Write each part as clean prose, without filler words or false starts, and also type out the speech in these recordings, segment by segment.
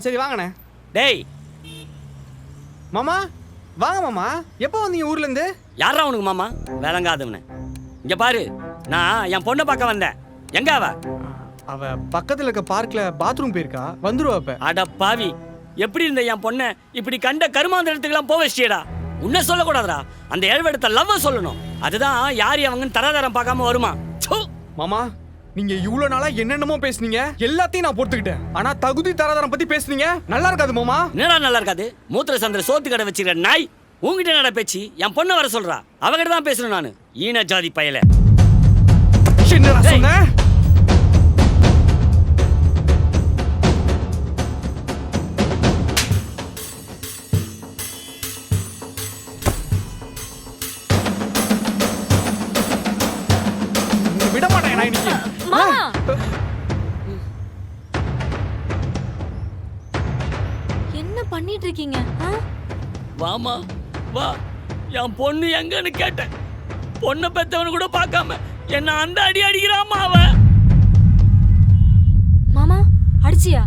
சரி வாங்கண்ணே. டேய் மாமா வாங்க மாமா. எப்போ வந்தீங்க ஊர்லேருந்து? யாரா உனக்கு மாமா? விளங்காதவனே. இங்க பாரு, நான் என் பொண்ணை பார்க்க வந்தேன். எங்க அவ? அவ பக்கத்தில் இருக்க பார்க்கில் பாத்ரூம் போயிருக்கா, வந்துருவா இப்ப. அட பாவி, எப்படி இருந்த என் பொண்ணை இப்படி கண்ட கருமாந்திரத்துக்கெல்லாம் போக வச்சியடா. உன்ன சொல்லக்கூடாதுடா, அந்த ஏழ்வெடுத்த லவ்வ சொல்லணும். அதுதான் யார் அவங்கன்னு தராதரம் பார்க்காம வருமா? மாமா நீங்க இவ்வளவு நாளா என்னென்னமோ பேசுனீங்க, எல்லாத்தையும் நான் பொறுத்துக்கிட்டேன். ஆனா தகுதி தராதரம் பத்தி பேசுனீங்க, நல்லா இருக்காது மாமா. என்னடா நல்லா இருக்காது? மூத்திர சந்திர சோத்து கடை வச்சிருக்க நாய் உங்ககிட்ட நட பேச்சு. என் பொண்ணை வர சொல்றா, அவகிட்ட தான் பேசணும் நானு. ஈன ஜாதி பயல. என்னடா சொன்ன? விட மாட்டேன் நான் இன்னைக்கு. மாமா என்ன பண்ணிட்டு இருக்கீங்க? வாமா வா, என் பொண்ணு எங்கன்னு கேட்டேன். பொண்ணை பெத்தவனு கூட பார்க்காம என்ன அந்த அடி அடிக்கிறாமா அவ. மாமா அடிச்சியா?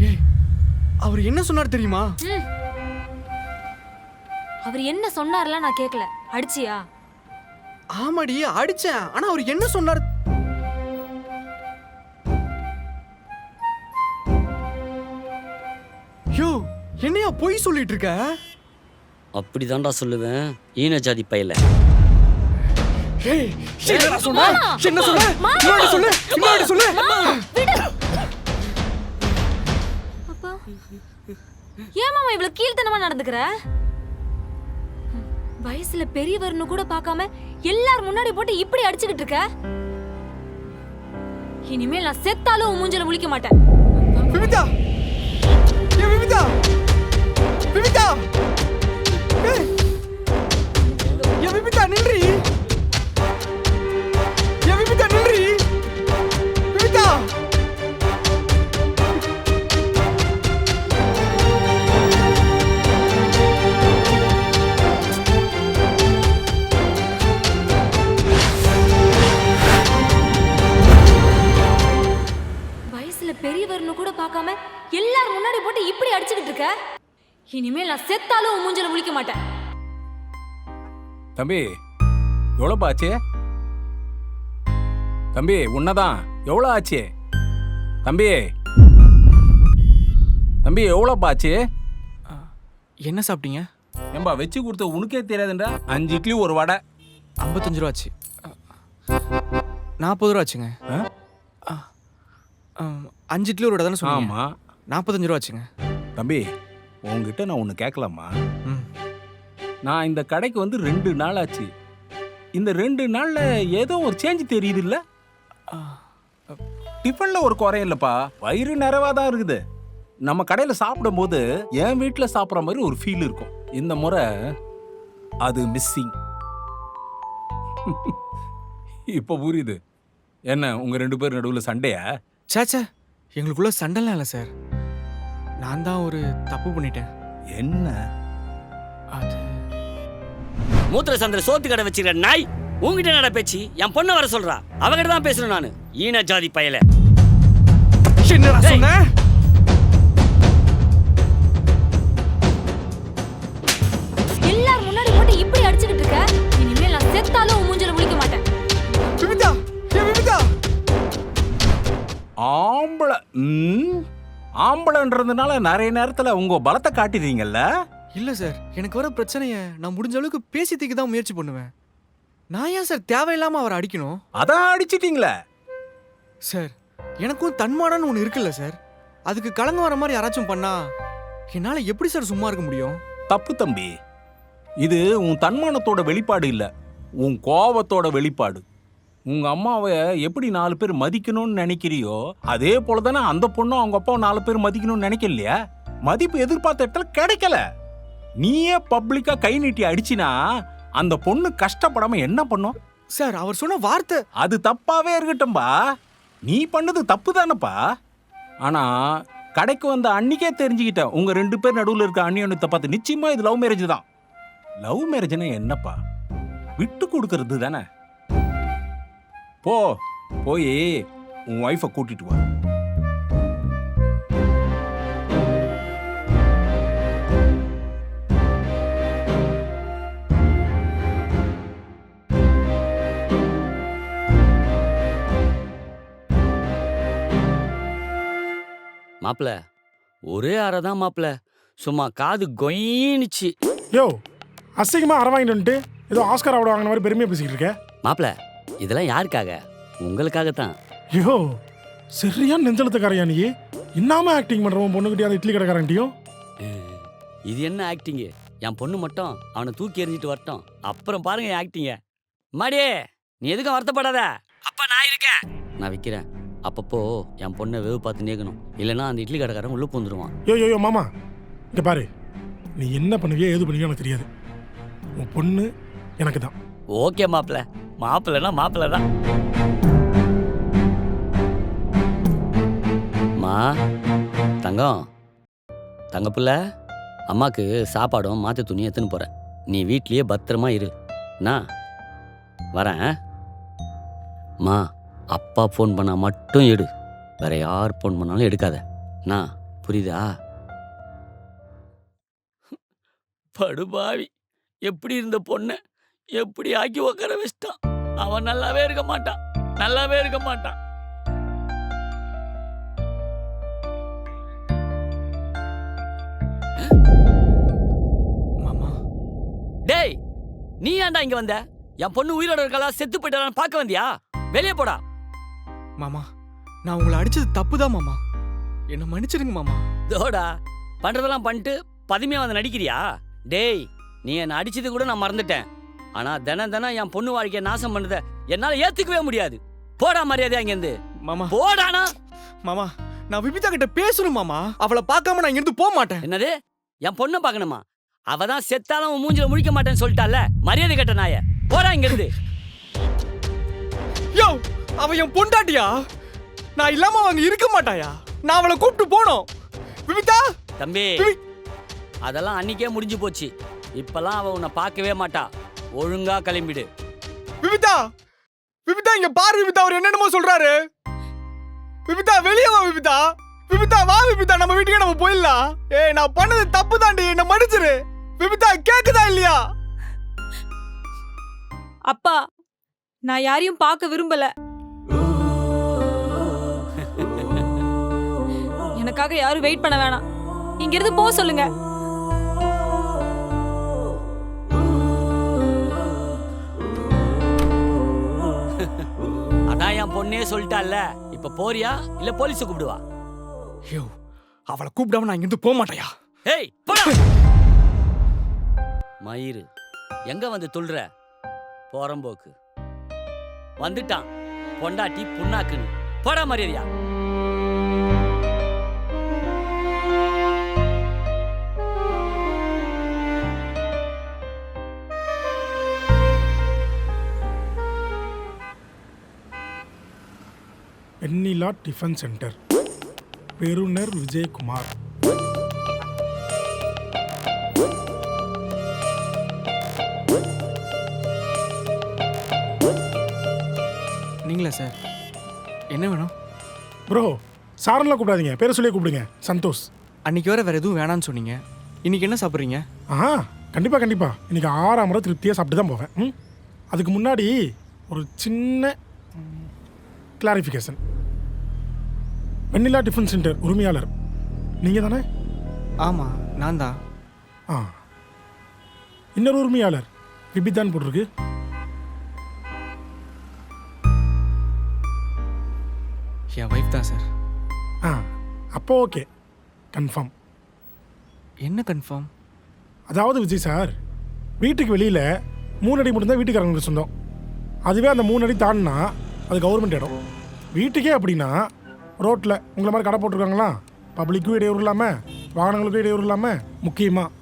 ஏய், அவர் என்ன சொன்னார் தெரியுமா? அவர் என்ன சொன்னார்ல நான் கேட்கல. அடிச்சியா? ஆமாடி அடிச்சேன். ஆனா அவர் என்ன சொன்னார்? யோ என்னையா பொய் சொல்லிட்டு இருக்க? அப்படிதான்டா சொல்லுவேன், ஈன ஜாதி பயல. ஏய் என்னடா சொன்ன? என்ன சொன்ன? இன்னொரு சொல்லு, இன்னொரு சொல்லு. அப்பா ஏன் மாமா இவ்வளவு கீழ்த்தனமா நடந்துக்கிற? வயசுல பெரியவர்னு கூட பார்க்காம எல்லாரும் முன்னாடி போட்டு இப்படி அடிச்சுக்கிட்டு இருக்க. இனிமேல் நான் செத்தாலும் உன் மூஞ்சல முழிக்க மாட்டேன். விவிதா, ஏ விவிதா, விவிதா, ஏ விவிதா நில்றி, ஏ விவிதா நில்றி, விவிதா. பெரியவர்னு கூட பார்க்காம எல்லாரும் முன்னாடி போட்டு இப்படி அடிச்சுக்கிட்டு இருக்க. இனிமேல் நான் செத்தாலும் உன் மூஞ்சல முழிக்க மாட்டேன். தம்பி எவ்வளவு ஆச்சு? தம்பி உன்னதான் எவ்வளவு ஆச்சு? தம்பி தம்பி எவ்வளவு ஆச்சு? என்ன சாப்பிட்டீங்க? ஏம்பா வச்சு கொடுத்த உனக்கே தெரியாதுன்றா. 5 இட்லி ஒரு வடை. 55 ரூபா ஆச்சு. 40 ரூபா ஆச்சுங்க. 5 இட்லி ஒரு வடை தானே சொன்னீங்க? ஆமா 45 ரூபா ஆச்சுங்க. தம்பி உங்ககிட்ட நான் ஒன்று கேட்கலாமா? நான் இந்த கடைக்கு வந்து 2 நாள் ஆச்சு. இந்த 2 நாள்ல ஏதோ ஒரு சேஞ்ச் தெரியுது இல்ல? டிஃபன்ல ஒரு குறையும் இல்லப்பா, வயிறு நிறைவா தான் இருக்குது. நம்ம கடையில சாப்பிடும் போது என் வீட்டுல சாப்பிட்ற மாதிரி ஒரு ஃபீல் இருக்கும். இந்த முறை அது மிஸ்ஸிங். இப்ப புரியுது. என்ன உங்க 2 பேர் நடுவில் சண்டையா? சாச்சா எங்களுக்குள்ள சண்டைலாம் இல்லை சார். நான் தான் ஒரு தப்பு பண்ணிட்டேன். என்ன அது மூத்திர சந்திர சோத்து கடை வச்சிருக்க நாய் உங்ககிட்ட நட பேச்சு. என் பொண்ணை வர சொல்றா, அவகிட்ட தான் பேசணும் நானு. ஈன ஜாதி பயல. என்னடா சொன்ன? எல்லாரும் முன்னாடி போட்டு இப்படி அடிச்சுக்கிட்டு இருக்க. இனிமேல் நான் செத்தாலும் உன் மூஞ்சல முழிக்க மாட்டேன். விவிதா, ஏ விவிதா. ஆம்பளை ஆம்பளைன்றதுனால நிறைய நேரத்துல உங்க பலத்தை காட்டிடுறீங்கல்ல? இல்ல சார், எனக்கு வர பிரச்சனைய நான் முடிஞ்ச அளவுக்கு பேசி தீர்க்க தான் முயற்சி பண்ணுவேன். நான் ஏன் சார் தேவையில்லாம அவரை அடிக்கணும்? அதான் அடிச்சிட்டீங்களே சார். எனக்கும் தன்மானன்னு ஒன்று இருக்குல்ல சார். அதுக்கு கலங்க வர மாதிரி யாராச்சும் பண்ணா என்னால எப்படி சார் சும்மா இருக்க முடியும்? தப்பு தம்பி. இது உன் தன்மானத்தோட வெளிப்பாடு இல்ல, உன் கோபத்தோட வெளிப்பாடு. உங்க அம்மாவை எப்படி 4 பேர் மதிக்கணும்னு நினைக்கிறியோ அதே போலதானே அந்த பொண்ணும் அவங்க அப்பாவை 4 பேர் மதிக்கணும்னு நினைக்கலையா? மதிப்பு எதிர்பார்த்த இடத்துல கிடைக்கல. நீயே பப்ளிக்கா கை நீட்டி அடிச்சினா அந்த பொண்ணு கஷ்டப்படாம என்ன பண்ணும்? சார் அவர் சொன்ன வார்த்தை அது தப்பாவே இருக்கட்டும்பா. நீ பண்ணது தப்பு தானப்பா. ஆனா கடைக்கு வந்த அன்னைக்கே தெரிஞ்சுக்கிட்டேன் உங்க 2 பேர் நடுவில் இருக்க அந்நியத்தை பார்த்து. நிச்சயமா இது லவ் மேரேஜ் தான். லவ் மேரேஜ்னா என்னப்பா? விட்டு கொடுக்கறது தானே. போய் உன் ஒய்ஃபை கூட்டிட்டு வா. மாப்பிள ஒரே அறை தான் மாப்பிள, சும்மா காது கொயினுச்சு. யோ அசிங்கமா அரை வாங்கிட்டு வந்துட்டு ஏதோ ஆஸ்கார் அவார்டு வாங்கின மாதிரி பெருமையாக பேசிக்கிட்டு இருக்க. மாப்பிள இதெல்லாம் யாருக்காக? உங்களுக்காகத்தான். யோ சரியான நெஞ்சலத்துக்காரையா நீ. இன்னாம ஆக்டிங் பண்ணுறவன் பொண்ணுக்கிட்டே அந்த இட்லி கடைக்காரன்ட்டியும். இது என்ன ஆக்டிங்கு? என் பொண்ணு மட்டும் அவனை தூக்கி எறிஞ்சிட்டு வரட்டும், அப்புறம் பாருங்க என் ஆக்டிங்க. மாடியே நீ எதுக்கும் வருத்தப்படாத, அப்பா நான் இருக்கேன், நான் விற்கிறேன். அப்பப்போ என் பொண்ணை வேவு பார்த்து நேக்கணும், இல்லைன்னா அந்த இட்லி கடைக்காரன் உள்ள பூந்துருவான். யோ யோ யோ மாமா இங்கே பாரு, நீ என்ன பண்ணுவியோ ஏது பண்ணுவியோ எனக்கு தெரியாது. உன் பொண்ணு எனக்கு தான். ஓகே மாப்பிள்ள, மாப்பிள்ளனா மாப்பிள்ள தான். மா தங்கம், தங்கப்புள்ள, அம்மாக்கு சாப்பாடும் மாற்று துணியும் எடுத்துன்னு போகிறேன். நீ வீட்லேயே பத்திரமா இரு, நான் வரேன். மா அப்பா ஃபோன் பண்ணால் மட்டும் எடு, வேற யார் ஃபோன் பண்ணாலும் எடுக்காத. நான் புரியுதா? படுபாவி, எப்படி இருந்த பொண்ணை எப்படி ஆக்கி உக்கார வச்சிட்டான். அவன் நல்லாவே இருக்க மாட்டான், நல்லாவே இருக்க மாட்டான். மாமா டேய் நீ ஏன்டா இங்க வந்த? என் பொண்ணு உயிரோட இருக்கலாம் செத்து போயிட்டான்னு பார்க்க வந்தியா? வெளியே போடா. மாமா நான் உங்களை அடிச்சது தப்பு தான் மாமா, என்ன மன்னிச்சிடுங்க மாமா. தோடா பண்றதெல்லாம் பண்ணிட்டு பதுமையா வந்து நடிக்கிறியா? டேய் நீ என்னை அடிச்சது கூட நான் மறந்துட்டேன், ஆனா தினம் தினம் என் பொண்ணு வாழ்க்கையை நாசம் பண்ணத என்னால ஏத்துக்கவே முடியாது. போடா மரியாதையா இங்கிருந்து மாமா போடானா. மாமா நான் விபிதா கிட்ட பேசணும் மாமா, அவளை பார்க்காம நான் இங்கிருந்து போக மாட்டேன். என்னது என் பொண்ணை பார்க்கணுமா? அவதான் செத்தாலும் உன் மூஞ்சில முழிக்க மாட்டேன்னு சொல்லிட்டால, மரியாதை கட்ட நாய, போடா இங்கிருந்து. யோ அவ என் பொண்டாட்டியா, நான் இல்லாம அவங்க இருக்க மாட்டாயா? நான் அவளை கூப்பிட்டு போனோம். விபிதா தம்பி அதெல்லாம் அன்னைக்கே முடிஞ்சு போச்சு, இப்பெல்லாம் அவ உன்னை பார்க்கவே மாட்டா. ஒழுங்கா கிளம்பிடு. விபிதா விபிதா இங்க பாரு விபிதா, அவர் என்னென்னமோ சொல்றாரு. விபிதா வெளியே வா விபிதா, விபிதா வா விபிதா, நம்ம வீட்டுக்கே நம்ம போயிடலாம். ஏய் நான் பண்ணது தப்பு தாண்டி, என்ன மன்னிச்சிரு. விபிதா கேக்குதா இல்லையா? அப்பா நான் யாரையும் பார்க்க விரும்பல. எனக்காக யாரும் வெயிட் பண்ண வேணாம், இங்க இருந்து போக சொல்லுங்க. அதான் என் பொண்ணே சொல்லிட்டால, இப்ப போறியா இல்ல போலீஸை கூப்பிடுவா? ஐயோ அவளை கூப்பிடாம நான் இங்கிருந்து போக மாட்டேயா? ஏய் போடா. மயிறு எங்க வந்து துள்ளுற? போறம்போக்கு வந்துட்டான், பொண்டாட்டி புண்ணாக்குன்னு. போடா மரியாதையா. வெண்ணிலா டிஃபன் சென்டர், பெருனர் விஜயகுமார். நீங்களா சார்? என்ன வேணும்? ப்ரோ சாரன்லாம் கூப்பிடாதீங்க, பேரை சொல்லி கூப்பிடுங்க. சந்தோஷ். அன்னைக்கு வேற வேற எதுவும் வேணான்னு சொன்னீங்க, இன்னைக்கு என்ன சாப்பிட்றீங்க? ஆ கண்டிப்பாக கண்டிப்பாக, இன்றைக்கி 6ஆம் முறை திருப்தியாக சாப்பிட்டு தான் போவேன். அதுக்கு முன்னாடி ஒரு சின்ன கிளாரிஃபிகேஷன். வெண்ணிலா டிஃபன் சென்டர் உரிமையாளர் நீங்கள் தானே? ஆமாம் நான் தான். ஆ இன்னொரு உரிமையாளர் விபிதான் போட்டிருக்கு. என் வைஃப் தான் சார். ஆ அப்போ ஓகே, கன்ஃபார்ம். என்ன கன்ஃபார்ம்? அதாவது விஜய் சார், வீட்டுக்கு வெளியில் 3 அடி மட்டும்தான் வீட்டுக்காரங்களுக்கு சொந்தம். அதுவே அந்த 3 அடி தாண்டினா அது கவர்மெண்ட் இடம். வீட்டுக்கே அப்படின்னா ரோட்டில் உங்களை மாதிரி கடை போட்டிருக்காங்களா, பப்ளிக்கும் இடையூறு இல்லாமல், வாகனங்களுக்கும் இடையூறு இல்லாமல், முக்கியமாக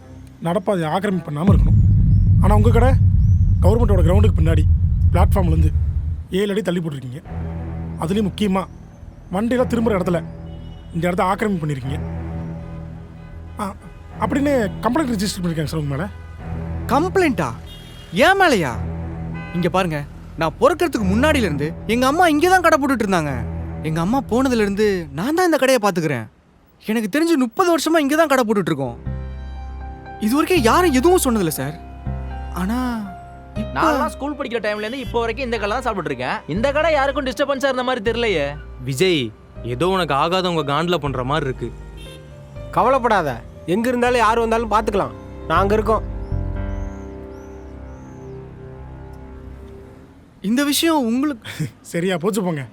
நடப்பாதை ஆக்கிரமிப்பு பண்ணாமல் இருக்கணும். ஆனால் உங்கள் கடை கவர்மெண்ட்டோட கிரவுண்டுக்கு பின்னாடி பிளாட்ஃபார்ம்லேருந்து 7 அடி தள்ளி போட்டிருக்கீங்க. அதுலேயும் முக்கியமாக வண்டியெல்லாம் திரும்புகிற இடத்துல இந்த இடத்த ஆக்கிரமிப்பு பண்ணியிருக்கீங்க. அப்படின்னு கம்ப்ளைண்ட் ரிஜிஸ்டர் பண்ணியிருக்காங்க சார் உங்கள் மேலே. கம்ப்ளைண்ட்டா? ஏன் மேலையா? இங்கே பாருங்க, நான் பிறக்கிறதுக்கு முன்னாடியிலேருந்து எங்கள் அம்மா இங்கே தான் கடை போட்டுட்டு இருந்தாங்க. எங்கள் அம்மா போனதுலேருந்து நான் தான் இந்த கடையை பார்த்துக்கிறேன். எனக்கு தெரிஞ்சு 30 வருஷமாக இங்கே தான் கடை போட்டுட்டு இருக்கோம். இது வரைக்கும் யாரும் எதுவும் சொன்னதில்லை சார். ஆனால் நான் ஸ்கூல் படிக்கிற டைம்ல இருந்து இப்போ வரைக்கும் இந்த கடை தான் சாப்பிட்டு இருக்கேன். இந்த கடை யாருக்கும் டிஸ்டர்பன்ஸா இருந்த மாதிரி தெரியலையே. விஜய், ஏதோ உனக்கு ஆகாதவங்க காண்டில் பண்ணுற மாதிரி இருக்கு. கவலைப்படாத, எங்கே இருந்தாலும் யார் வந்தாலும் பார்த்துக்கலாம், நாங்கள் இருக்கோம். இந்த விஷயம் உங்களுக்கு சரியா போச்சு போங்க.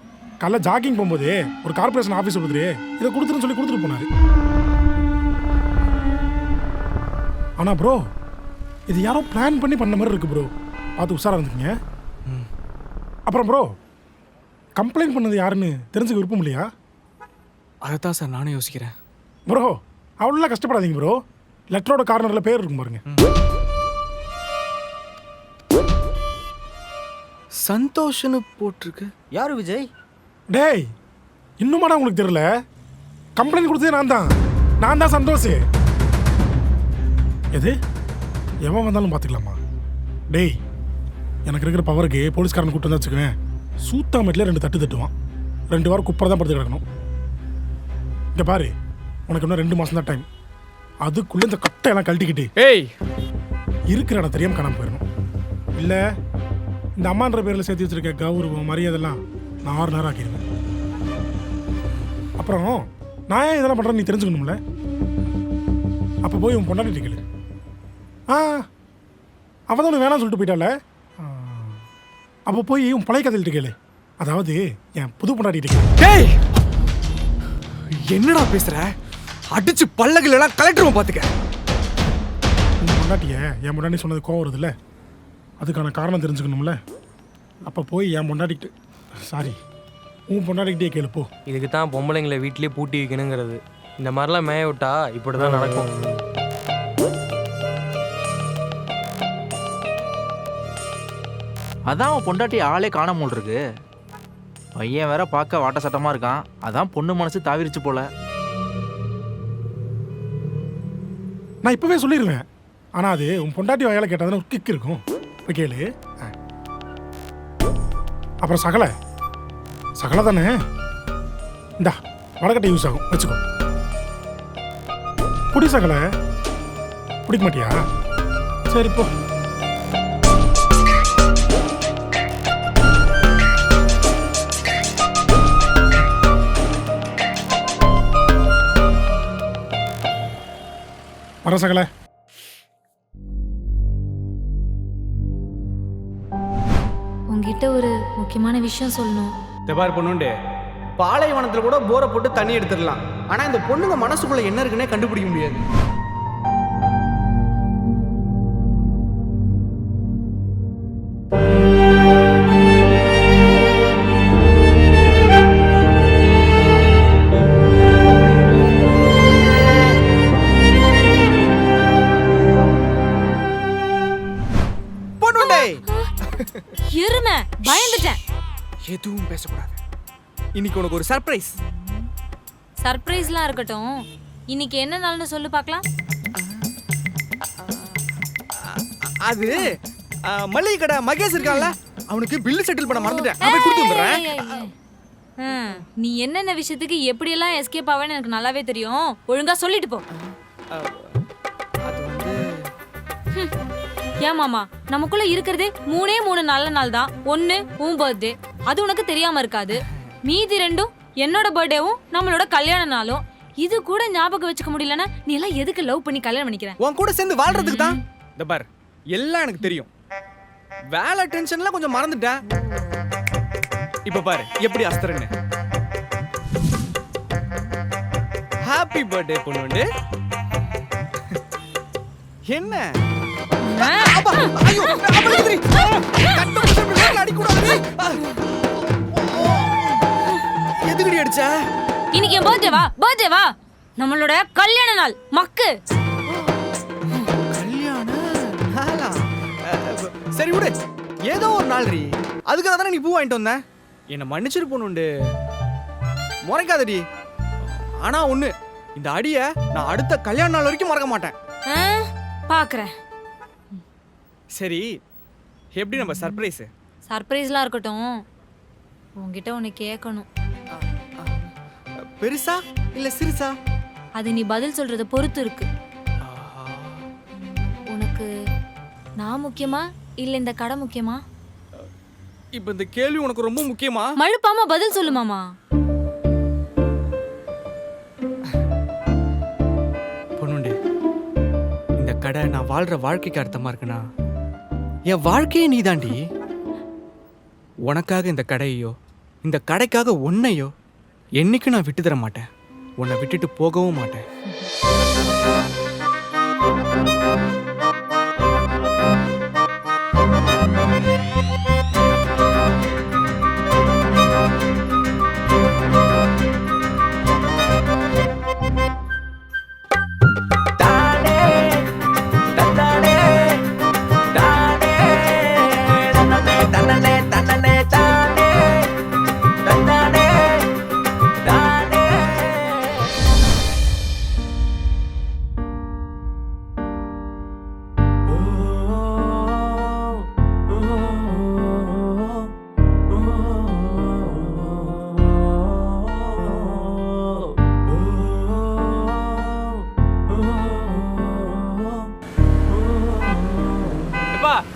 காலைல ஜாக்கிங் போகும்போது ஒரு கார்பரேஷன் ஆஃபீஸ் கொடுத்துரு, இதை கொடுத்துருன்னு சொல்லி கொடுத்துட்டு போனாரு. ஆனால் ப்ரோ, இது யாரோ பிளான் பண்ணி பண்ண மாதிரி இருக்கு ப்ரோ. பார்த்து உஷாராக இருந்துக்கங்க. அப்புறம் ப்ரோ, கம்ப்ளைண்ட் பண்ணது யாருன்னு தெரிஞ்சுக்க விருப்பம் இல்லையா? அதை தான் சார் நானும் யோசிக்கிறேன். ப்ரோ அவ்வளோலாம் கஷ்டப்படாதீங்க ப்ரோ. லெட்டரோட கார்னரில் பேர் இருக்கும் பாருங்க. சந்தோஷ்னு போட்டிருக்கு. யார் விஜய்? டேய், இன்னுமாடா உங்களுக்கு தெரியல? கம்ப்ளைண்ட் கொடுத்ததே நான் தான் சந்தோஷ். எது எவன் வந்தாலும் பார்த்துக்கலாமா? டேய், எனக்கு இருக்கிற பவருக்கு போலீஸ்காரன் கூப்பிட்டு வந்தா வச்சுக்குவேன், சூத்தாமட்டில் 2 தட்டு தட்டுவான். 2 வாரம் குப்பரை தான் படுத்து கிடக்கணும். இங்கே பாரு, உனக்கு இன்னும் 2 மாதம் தான் டைம். அதுக்குள்ளே இந்த கட்டையெல்லாம் கழட்டிக்கிட்டு ஏய், இருக்கிற இடம் தெரியாமல் காணாமல் போயிடணும். இல்லை இந்த அம்மான்ற பேரில் சேர்த்து வச்சிருக்க கௌரவம் மரியாதைலாம் நான் 6 நேரம் ஆக்கிடுவேன். அப்புறம் நான் ஏன் இதெல்லாம் பண்ணுறேன்னு நீ தெரிஞ்சுக்கணும்ல. அப்போ போய் உன் பொண்டாட்டி கேளு. அவள் தான் வேணாம்னு சொல்லிட்டு போயிட்டால. அப்போ போய் உன் பழைய கதையிட்டு கேளு, அதாவது என் புது பொண்டாட்டிகிட்ட கேளு. டேய், என்னடா பேசுற? அடிச்சு பல்லகள் எல்லாம் கலெக்டரும் பார்த்துக்க. உன் பொண்டாட்டியை என் பொண்டாட்டி சொன்னது கோவம் வருதுல்ல, அதுக்கான காரணம் தெரிஞ்சுக்கணும்ல. அப்போ போய் என் பொண்டாட்டிக்கிட்டு, சாரி உன் பொண்டாட்டிக்கிட்டே கேளு போ. இதுக்கு தான் பொம்பளைங்களை வீட்டிலே பூட்டி வைக்கணுங்கிறது. இந்த மாதிரிலாம் மேய விட்டா இப்படி தான் நடக்கும். அதான் அவன் பொண்டாட்டி ஆளே காணாமல் இருக்கு. பையன் வேற பார்க்க வாட்ட சட்டமாக இருக்கான். அதான் பொண்ணு மனசு தாவிரிச்சு போல. நான் இப்போவே சொல்லிடுவேன், ஆனால் அது உன் பொண்டாட்டி வகையில் கேட்டாதானே ஒரு கிக் இருக்கும். இப்போ கேளு. அப்புறம் சகலை தானே, இந்தா வடக்கட்டை யூஸ் ஆகும், வச்சுக்கோ. புடி சகலை. பிடிக்க மாட்டியா? சரி போ. வர சகலை. உங்ககிட்ட ஒரு முக்கியமான விஷயம் சொல்லணும். பார் பொண்ணுண்டு, பாலைவனத்தில் கூட போரை போட்டு தண்ணி எடுத்துடலாம், ஆனால் இந்த பொண்ணுங்க மனசுக்குள்ள என்ன இருக்குன்னே கண்டுபிடிக்க முடியாது. எருமை, பயந்துட்டேன். எதுவும் பேசக்கூடாது. இன்னைக்கு உனக்கு ஒரு சர்ப்ரைஸ். சர்ப்ரைஸ்லாம் இருக்கட்டும், இன்னைக்கு என்ன நாள்னு சொல்லு பார்க்கலாம். அது மளிகை கடை மகேஷ் இருக்கான்ல, அவனுக்கு பில்லு செட்டில் பண்ண மறந்துட்டேன். நான் போய் கொடுத்து வந்துடுறேன். நீ என்னென்ன விஷயத்துக்கு எப்படியெல்லாம் எஸ்கேப் ஆவேன்னு எனக்கு நல்லாவே தெரியும். ஒழுங்கா சொல்லிட்டு போ. அது வந்து ஏன் மாமா, நமக்குள்ள இருக்கிறதே 3 நல்ல நாள் தான். 1 உன் பர்த்டே, அது உனக்கு தெரியாம இருக்காது. மீதி 2 என்னோட பர்த்டேவும் நம்மளோட கல்யாண நாளும். இது கூட ஞாபகம் வச்சுக்க முடியலன்னா நீ எல்லாம் எதுக்கு லவ் பண்ணி கல்யாணம் பண்ணிக்கிறேன்? உன் கூட சேர்ந்து வாழ்றதுக்கு தான். இந்த பார், எல்லாம் எனக்கு தெரியும். வேலை டென்ஷன்ல கொஞ்சம் மறந்துட்டேன். இப்ப பாரு எப்படி அஸ்தரன்னு. Happy birthday பொண்ணுண்டு. என்ன எதுக்கடி அடிச்ச? இன்னைக்கு என் பர்த்டே வா, நம்மளோட கல்யாண நாள் மக்கு. கல்யாண நாளா? சரி விடு, ஏதோ ஒரு நாள் ரீ. அதுக்காக தானே நீ பூ வாங்கிட்டு வந்த. என்னை மன்னிச்சிரு பொண்ணுண்டு, முறைக்காதடி. ஆனா ஒண்ணு, இந்த அடிய நான் அடுத்த கல்யாண நாள் வரைக்கும் மறக்க மாட்டேன். பாக்குறேன். சரி, எப்படி நம்ம சர்ப்ரைஸ்? சர்ப்ரைஸ்லாம் இருக்கட்டும், உன்கிட்ட ஒன்று கேட்கணும். பெருசா இல்ல சிறுசா? அது நீ பதில் சொல்றத பொறுத்து இருக்கு. உனக்கு நான் முக்கியமா இல்ல இந்த கடை முக்கியமா? இப்ப இந்த கேள்வி உனக்கு ரொம்ப முக்கியமா? மழுப்பாம பதில் சொல்லு மாமா. கடை நான் வாழ்ற வாழ்க்கைக்கு அர்த்தமா இருக்குன்னா என் வாழ்க்கையே நீதாண்டி. உனக்காக இந்த கடையோ இந்த கடைக்காக உன்னையோ என்னைக்கும் நான் விட்டு தர மாட்டேன். உன்னை விட்டுட்டு போகவும் மாட்டேன்.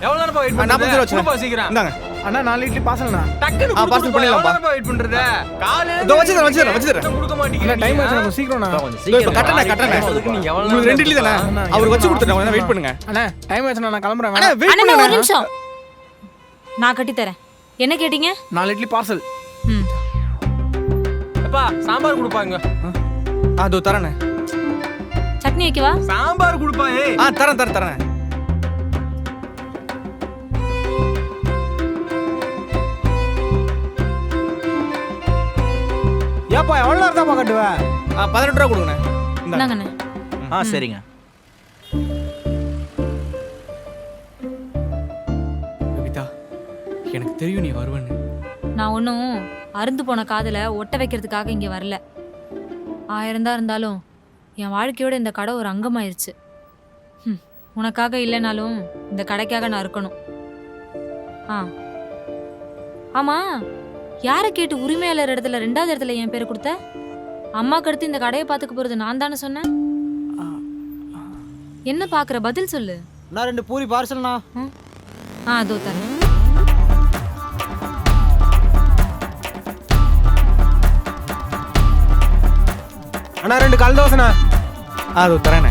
எவ்வளவு நேரம் வெயிட் 40 ரூபா வச்சுருங்க. பண்றது சீக்கிரம் இந்தாங்க. அண்ணா 4 இட்லி பார்சல்ண்ணா. டக்குனு பார்சல் பார்சல் பண்ணிடலாம்ப்பா. பண்ணிடலாம்ப்பா. வெயிட் பண்றது காலையில இதோ வச்சுறேன். கொடுக்க மாட்டீங்க. அண்ணா டைம் ஆச்சு கொஞ்சம் சீக்கிரம்ண்ணா. இப்ப கட்டணே. நீங்க எவ்வளவு உங்களுக்கு 2 இட்லி தானே? அவர் வச்சு கொடுத்துட்டேன். வெயிட் பண்ணுங்க. அண்ணா டைம் ஆச்சுண்ணா நான் கிளம்புறேன். அண்ணா வெயிட் அண்ணா ஒரு பண்ணுங்க. நிமிஷம், நான் கட்டி தரேன். என்ன கேட்டீங்க? 4 இட்லி பார்சல். ம். அப்பா சாம்பார் கொடுப்பாங்க. அதோ தரேனே. சட்னி வைக்கவா? சாம்பார் கொடுப்பா. ஏய் தரேன். ஏப்பா எவ்வளோ நேரம் தான்ப்பா கட்டுவ? 18 ரூபா கொடுங்கண்ணே. இந்தாங்க. இந்தாங்கண்ணே. சரிங்க. கவிதா, எனக்கு தெரியும் நீ வருவேன்னு. நான் ஒன்றும் அருந்து போன காதலை ஒட்ட வைக்கிறதுக்காக இங்கே வரல. 1000 தான் இருந்தாலும் என் வாழ்க்கையோட இந்த கடை ஒரு அங்கமாயிருச்சு. உனக்காக இல்லைனாலும் இந்த கடைக்காக நான் இருக்கணும். ஆமா, யாரை கேட்டு உரிமையாளர் இடத்துல 2வது இடத்துல என் பேரை கொடுத்த? அம்மாக்கு அடுத்து இந்த கடையை பார்த்துக்க போறது நான் தானே சொன்னேன். என்ன பார்க்குற, பதில் சொல்லு. அண்ணா 2 பூரி பார்சல்ண்ணா. அதோ தரேன். அண்ணா 2 கல் தோசைண்ணா. அதோ தரேனே.